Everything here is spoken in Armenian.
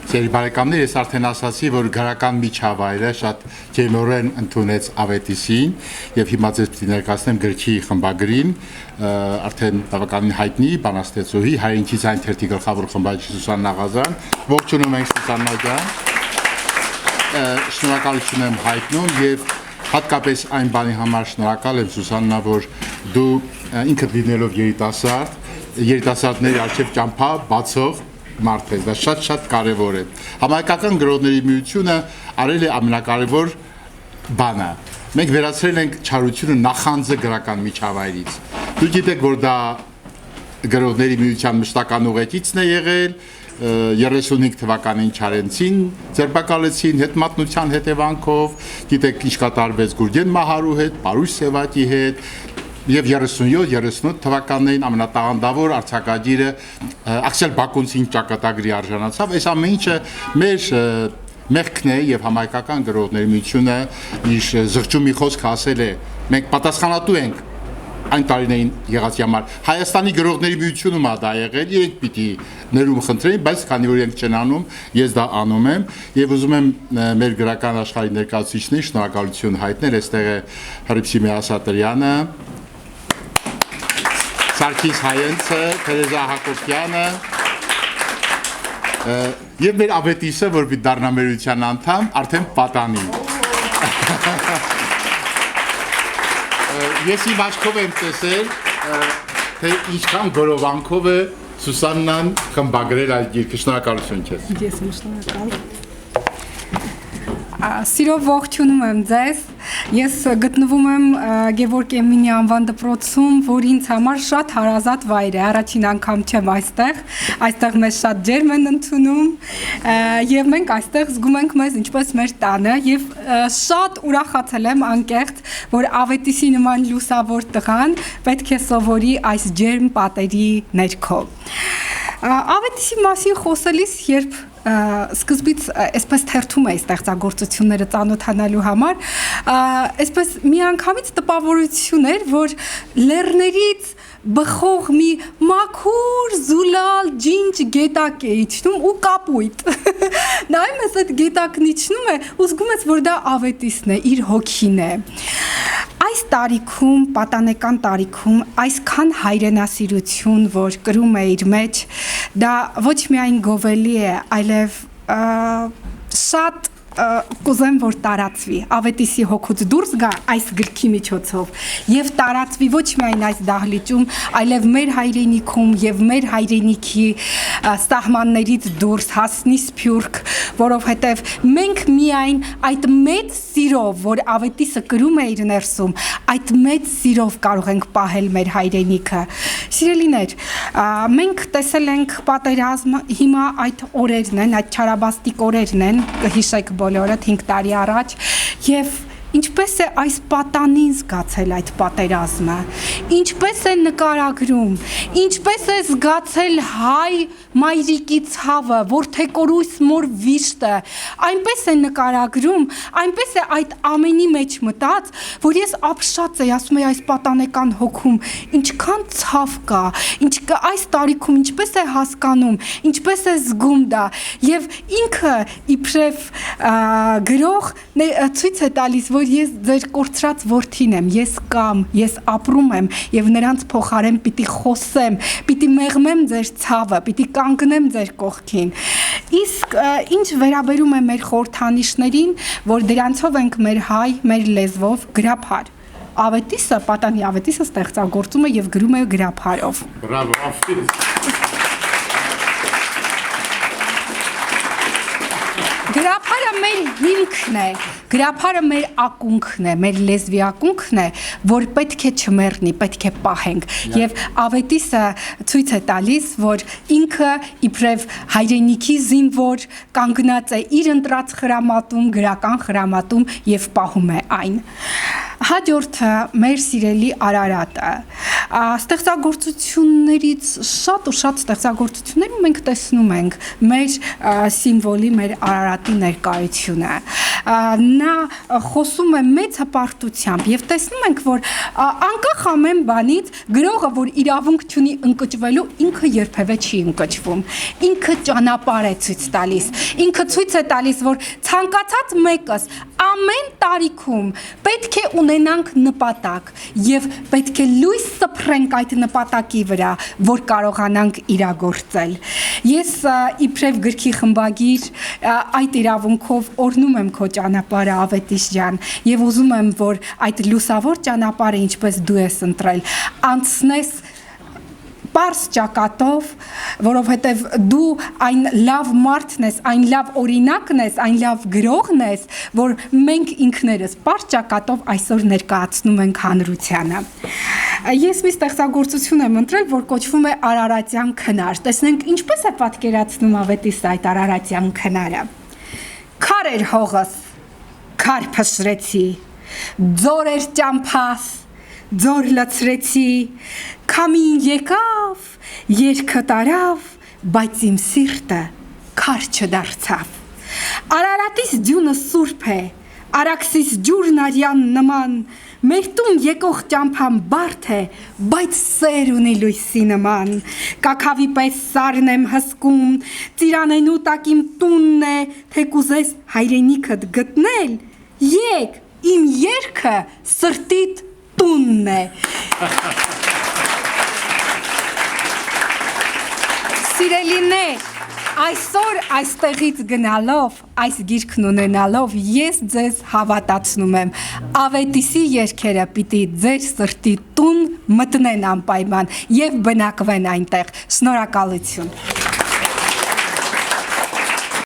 Ձեր բարեկամներ, ես արդեն ասացի, որ գրական միջավայրը շատ ջերմորեն ընդունեց Ավետիսին եւ հիմա ձեզ պիտի ներկայացնեմ գրքի խմբագրին, արդեն բավականին հայտնի բանաստեղծուհի հայրենիքի ձայն թերթի գլխավոր խմբագիր Սուսաննա Ղազարյան, ողջունում ենք Սուսաննա ջան, շնորհակալություն եմ հայտնում եւ հատկապես այն բանի համար շնորհակալ եմ Սուսաննա, որ դու ինքդ լինելով երիտասարդների առջև ճամփա բացող մարդ է, դա շատ կարևոր է։ Համայնքական գրողների միությունը արել է ամենակարևոր բանը։ Մենք վերացրել ենք չարությունը նախանձը գրական միջավայրից։ Դու գիտեք, որ դա գրողների միության մշտական ուղեկիցն է եղել, 35 թվականին Չարենցին ձերբակալեցին հետմատնության հետևանքով, գիտեք ինչ կատարվեց Գուրգեն Մահարու հետ, Պարուշ Սևակի հետ, եւ 37-38 թվականներին ամենատաղանդավոր արձակագիրը Աքսել Բակունցին ճակատագրի արժանացավ։ Այս ամեն ինչը մեր մեղքն է եւ համայնքական գրողների միությունը իր զղջումի խոսքը ասել է։ Մենք պատասխանատու ենք այն տարիներին եղածի համար։ Հայաստանի գրողների միությունում դա եղել, իրենք պիտի ներում խնդրեին, բայց քանի որ իրենք չեն անում, ես դա անում եմ եւ ուզում եմ մեր գրական աշխարհի ներկայացուցիչներին շնորհակալություն հայտնել։ Այստեղ է Հռիփսիմե Ասատրյանը, Սարգիս Հայենցը, Թերեզա Հակոբյանը եւ մեր Ավետիսը, որ պիտի դառնա մեր միության անդամ, արդեն պատանի։ Ես իմ աչքով եմ տեսել, թե ինչքան գորովանքով է Սուսաննան խմբագրել այդ գիրքը, շնորհակալություն քեզ։ Ես եմ շնորհակալ։ Սիրով ողջունում եմ ձեզ։ Ես գտնվում եմ Գևորգ Էմինի անվան դպրոցում, որ ինձ համար շատ հարազատ վայր է։ Առաջին անգամ չեմ այստեղ մեզ շատ ջերմ են ընդունում եւ մենք այստեղ զգում ենք մեզ ինչպես մեր տանը եւ շատ ուրախացել եմ անկեղծ, որ Ավետիսի նման լուսավոր տղան պետք է սովորի այս ջերմ պատերի ներքո։ Ավետիսի մասին խոսելիս, երբ սկզբից այսպես թերթում էի ստեղծագործությունները ծանոթանալու համար, այսպես միանգամից տպավորություն էր, որ լեռներից բխող մի մաքուր զուլալ ջինջ գետակ է իջնում ու կապույտ։ Նայում ես այդ գետակն իջնում է ու զգում ես, որ դա Ավետիսն է, իր հոգին է։ Այս տարիքում, պատանեկան տարիքում, այսքան հայրենասիրություն, որ կրում է իր մեջ, դա ոչ միայն գովելի է, այլև շատ կուզեմ, որ տարածվի, Ավետիսի հոգուց դուրս գա այս գրքի միջոցով եւ տարածվի ոչ միայն այս դահլիճում, այլև մեր հայրենիքում եւ մեր հայրենիքի սահմաններից դուրս հասնի սփյուռք, որովհետեւ մենք միայն այդ մեծ սիրով, որ Ավետիսը կրում է իր ներսում, այդ մեծ սիրով կարող ենք պահել մեր հայրենիքը։ Սիրելիներ, մենք տեսել ենք պատերազմ, հիմա այդ օրերն են, այդ չարաբաստիկ օրերն են, կհիշեք բոլորը 5 տարի առաջ եւ ինչպես է այս պատանին զգացել այդ պատերազմը, ինչպես է նկարագրում, ինչպես է զգացել հայ մայրիկի ցավը, որդեկորույս մոր վիշտը, այնպես է նկարագրում, այնպես է այդ ամենի մեջ մտած, որ ես ապշած էի, ասում եի այս պատանեկան հոգում, ինչքան ցավ կա, այս տարիքում ինչպես է հասկանում, ինչպես է զգում դա, եւ ինքը իբրև գրող ցույց է տալիս, որ ես ձեր կորցրած որդին եմ, ես կամ, ես ապրում եմ եւ նրանց փոխարեն պիտի խոսեմ, պիտի մեղմեմ ձեր ցավը, պիտի կանգնեմ ձեր կողքին։ Իսկ ինչ վերաբերում է մեր խորհրդանիշներին, որ դրանցով ենք մեր հայ, մեր լեզվով գրաբար։ Ավետիսը, պատանի Ավետիսը ստեղծագործում է եւ գրում է գրաբարով։ Բրավո։ Գրաբարը մեր հիմքն է, գրաբարը մեր ակունքն է, մեր լեզվի ակունքն է, որ պետք է չմեռնի, պետք է պահենք։ Եվ Ավետիսը ցույց է տալիս, որ ինքը իբրև հայրենիքի զինվոր կանգնած է իր ընտրած խրամատում, գրական խրամատում եւ պահում է այն։ Հաջորդը մեր սիրելի Արարատը ստեղծագործություններից շատ ու շատ ստեղծագործություններում մենք տեսնում ենք մեր սիմվոլի, մեր Արարատի ներկայությունը նա խոսում է մեծ հպարտությամբ եւ տեսնում ենք որ անկախ ամեն բանից գրողը որ իրավունք ունի ընկճվելու ինքը երբևէ չի ընկճվում ինքը ճանապարհ է ցույց տալիս ինքը ցույց է տալիս որ ցանկացած մեկս ամեն տարիքում պետք է ունենանք նպատակ եւ պետք է լույս սփռենք այդ նպատակի վրա որ կարողանանք իրագործել ես իբրև գրքի խմբագիր այդ իրավունքով օրհնում եմ քո ճանապարհը Ավետիս ջան եւ ուզում եմ որ այդ լուսավոր ճանապարհը ինչպես դու ես ընտրել անցնես Պարս ճակատով, որովհետև դու այն լավ մարդն ես, այն լավ օրինակն ես, այն լավ գրողն ես, որ մենք ինքներս պարս ճակատով այսօր ներկայացնում ենք հանրությանը։ Ես մի ստեղծագործություն եմ ընտրել, որ կոչվում է Արարատյան քնար։ Տեսնենք ինչպես է պատկերացնում Ավետիս այդ Արարատյան քնարը։ Քար էր հողս, քար փշրեցի, ձոր էր ճամփաս, ձոր լցրեցի, քամին եկավ, երգը տարավ, բայց իմ սիրտը քար չդարձավ։ Արարատիս ձյունը սուրբ է, Արաքսիս ջուրն արյան նման, մեր տուն եկող ճամփան բարդ է, բայց սեր ունի լույսի նման, կաքավի պես սարն եմ հսկում, ծիրանենու տակ իմ տունն է, թե կուզես հայրենիքդ գտնել, եկ, իմ երգը սրտիդ տունն է։ Սիրելիներ, այսօր այստեղից գնալով, այս գիրքն ունենալով ես ձեզ հավատացնում եմ, Ավետիսի երգերը պիտի ձեր սրտի տուն մտնեն անպայման եւ բնակվեն այնտեղ։ Շնորհակալություն։